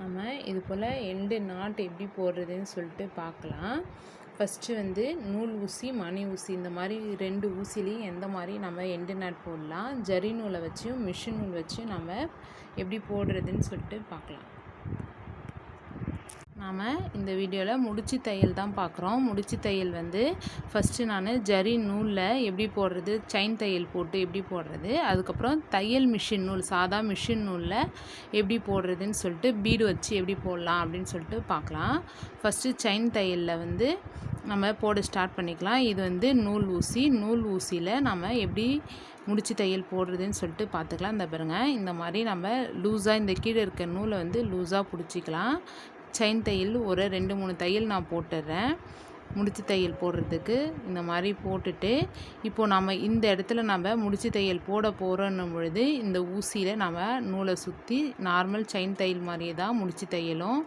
நம்ம இது போல் end not எப்படி போடுறதுன்னு சொல்லிட்டு பார்க்கலாம். ஃபஸ்ட்டு வந்து நூல் ஊசி, மணி ஊசி இந்த மாதிரி 2 ஊசிலையும் எந்த மாதிரி நம்ம எண்டு நாட் போடலாம். ஜரி நூலை வச்சும் மிஷின் நூல் வச்சும் நம்ம எப்படி போடுறதுன்னு சொல்லிட்டு பார்க்கலாம். நாம் இந்த வீடியோவில் முடிச்சு தையல் தான் பார்க்குறோம். முடிச்சு தையல் வந்து ஃபஸ்ட்டு நான் ஜரி நூலில் எப்படி போடுறது, செயின் தையல் போட்டு எப்படி போடுறது, அதுக்கப்புறம் தையல் மிஷின் நூல் சாதா மிஷின் நூலில் எப்படி போடுறதுன்னு சொல்லிட்டு பீடு வச்சு எப்படி போடலாம் அப்படின்னு சொல்லிட்டு பார்க்கலாம். ஃபஸ்ட்டு செயின் தையலில் வந்து நம்ம போட ஸ்டார்ட் பண்ணிக்கலாம். இது வந்து நூல் ஊசி. நூல் ஊசியில் நம்ம எப்படி முடிச்சு தையல் போடுறதுன்னு சொல்லிட்டு பார்த்துக்கலாம். இந்த பாருங்கள், இந்த மாதிரி நம்ம லூஸாக இந்த கீழே இருக்க நூலை வந்து லூஸாக பிடிச்சிக்கலாம். செயின் தையல் ஒரு 2-3 தையல் நான் போட்டுடுறேன். முடிச்சு தையல் போடுறதுக்கு இந்த மாதிரி போட்டுட்டு, இப்போது நம்ம இந்த இடத்துல நம்ம முடிச்சு தையல் போட போகிறோன்னும் பொழுது இந்த ஊசியில் நம்ம நூலை சுற்றி நார்மல் செயின் தையல் மாதிரியே தான் முடிச்சு தையலும்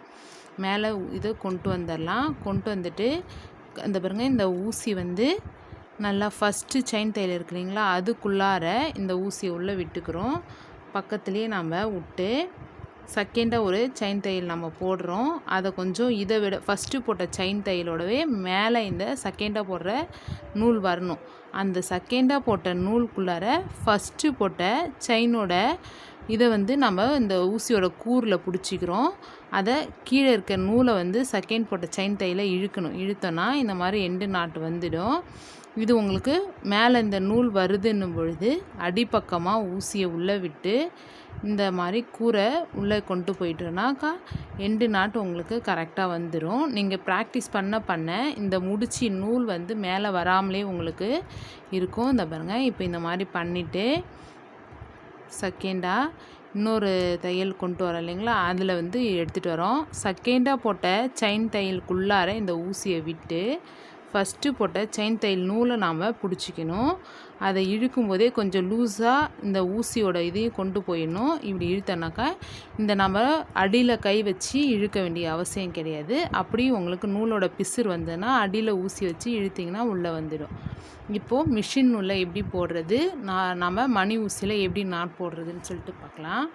மேலே இதை கொண்டு வந்துடலாம். கொண்டு வந்துட்டு அந்த பாருங்கள், இந்த ஊசி வந்து நல்லா ஃபஸ்ட்டு செயின் தையல் இருக்கு இல்லைங்களா, அதுக்குள்ளார இந்த ஊசியை உள்ளே விட்டுக்கிறோம். பக்கத்துலேயே நம்ம விட்டு செகண்டாக ஒரு செயின் தையல் நம்ம போடுறோம். அதை கொஞ்சம் இதை விட ஃபஸ்ட்டு போட்ட செயின் தையலோடவே மேலே இந்த செகண்டாக போடுற நூல் வரணும். அந்த செகண்டாக போட்ட நூலுக்குள்ளார ஃபஸ்ட்டு போட்ட செயினோட இதை வந்து நம்ம இந்த ஊசியோட கூரில் பிடிச்சிக்கிறோம். அதை கீழே இருக்க நூலை வந்து செகண்ட் போட்ட செயின் தையலை இழுக்கணும். இழுத்தோன்னா இந்த மாதிரி எண்டு நாட்டு வந்துடும். இது உங்களுக்கு மேலே இந்த நூல் வருதுன்னும் பொழுது அடிப்பக்கமாக ஊசியை உள்ளே விட்டு இந்த மாதிரி கூரை உள்ளே கொண்டு போயிட்டோன்னாக்கா எண்டு நாட்டு உங்களுக்கு கரெக்டாக வந்துடும். நீங்கள் ப்ராக்டிஸ் பண்ண இந்த முடிச்சு நூல் வந்து மேலே வராமலே உங்களுக்கு இருக்கும். இந்த பாருங்கள், இப்போ இந்த மாதிரி பண்ணிவிட்டு செகண்டாக இன்னொரு தையல் கொண்டு வரோம் இல்லைங்களா, அதில் வந்து எடுத்துகிட்டு வரோம். செகண்டாக போட்ட செயின் தையலுக்குள்ளார இந்த ஊசியை விட்டு ஃபஸ்ட்டு போட்ட செயின் தையல் நூலை நாம் பிடிச்சிக்கணும். அதை இழுக்கும்போதே கொஞ்சம் லூஸாக இந்த ஊசியோட இதையும் கொண்டு போயிடணும். இப்படி இழுத்தோன்னாக்கா இந்த நம்ம அடியில் கை வச்சு இழுக்க வேண்டிய அவசியம் கிடையாது. அப்படியும் உங்களுக்கு நூலோட பிசுறு வந்ததுன்னா அடியில் ஊசி வச்சு இழுத்திங்கன்னா உள்ளே வந்துடும். இப்போது மிஷின் நூலில் எப்படி போடுறது, நம்ம மணி ஊசியில் எப்படி நாட் போடுறதுன்னு சொல்லிட்டு பார்க்கலாம்.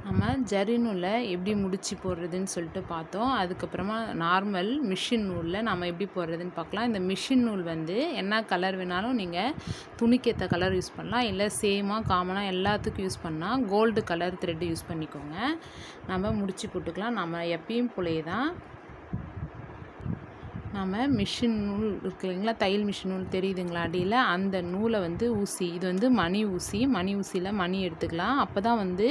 நம்ம ஜரி நூலில் எப்படி முடிச்சு போடுறதுன்னு சொல்லிட்டு பார்த்தோம். அதுக்கப்புறமா நார்மல் மிஷின் நூலில் நம்ம எப்படி போடுறதுன்னு பார்க்கலாம். இந்த மிஷின் நூல் வந்து என்ன கலர் வேணாலும் நீங்கள் துணிக்கேற்ற கலர் யூஸ் பண்ணலாம், இல்லை சேமாக காமனாக எல்லாத்துக்கும் யூஸ் பண்ணால் கோல்டு கலர் த்ரெட்டு யூஸ் பண்ணிக்கோங்க. நம்ம முடிச்சு போட்டுக்கலாம். நம்ம எப்பயும் போலயே தான் நம்ம மிஷின் நூல் இருக்கு இல்லைங்களா, தையல் மிஷின் நூல் தெரியுதுங்களா அடியில், அந்த நூலை வந்து ஊசி, இது வந்து மணி ஊசி. மணி ஊசியில் மணி எடுத்துக்கலாம். அப்போ தான் வந்து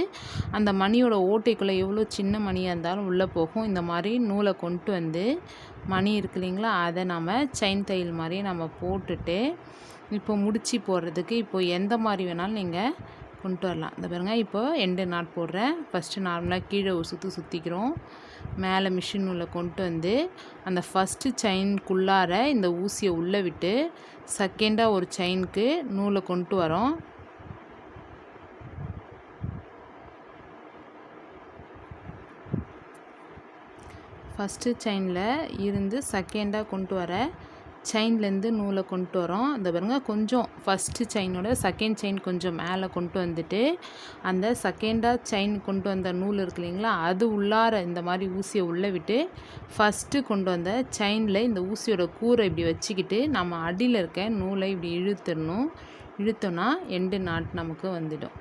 அந்த மணியோட ஓட்டைக்குள்ளே எவ்வளோ சின்ன மணியாக இருந்தாலும் உள்ளே போகும். இந்த மாதிரி நூலை கொண்டு வந்து மணி இருக்கு இல்லைங்களா, அதை நம்ம செயின் தையல் மாதிரி நம்ம போட்டுட்டு இப்போ முடிச்சு போடுறதுக்கு இப்போது எந்த மாதிரி வேணாலும் நீங்கள் கொண்டு வரலாம். இந்த பாருங்கள், இப்போது எண்டு நாட் போடுறேன். ஃபஸ்ட்டு நார்மலாக கீழே ஒரு சுற்றிக்கிறோம். மேலே மிஷின் நூலை கொண்டு வந்து அந்த ஃபஸ்ட்டு செயின்குள்ளார இந்த ஊசியை உள்ளே விட்டு செகண்டாக ஒரு செயினுக்கு நூலை கொண்டு வரோம். ஃபஸ்ட்டு செயினில் இருந்து செகண்டாக கொண்டு வர செயின்லேருந்து நூலை கொண்டு வரோம். இந்த பாருங்கள், கொஞ்சம் ஃபஸ்ட்டு செயினோட செகண்ட் செயின் கொஞ்சம் மேலே கொண்டு வந்துட்டு அந்த செகண்டாக செயின் கொண்டு வந்த நூல் இருக்கு இல்லைங்களா, அது உள்ளார இந்த மாதிரி ஊசியை உள்ளே விட்டு ஃபஸ்ட்டு கொண்டு வந்த செயினில் இந்த ஊசியோட கூரை இப்படி வச்சுக்கிட்டு நம்ம அடியில் இருக்க நூலை இப்படி இழுத்துடணும். இழுத்தோன்னா எண்டு நாட் நமக்கு வந்துடும்.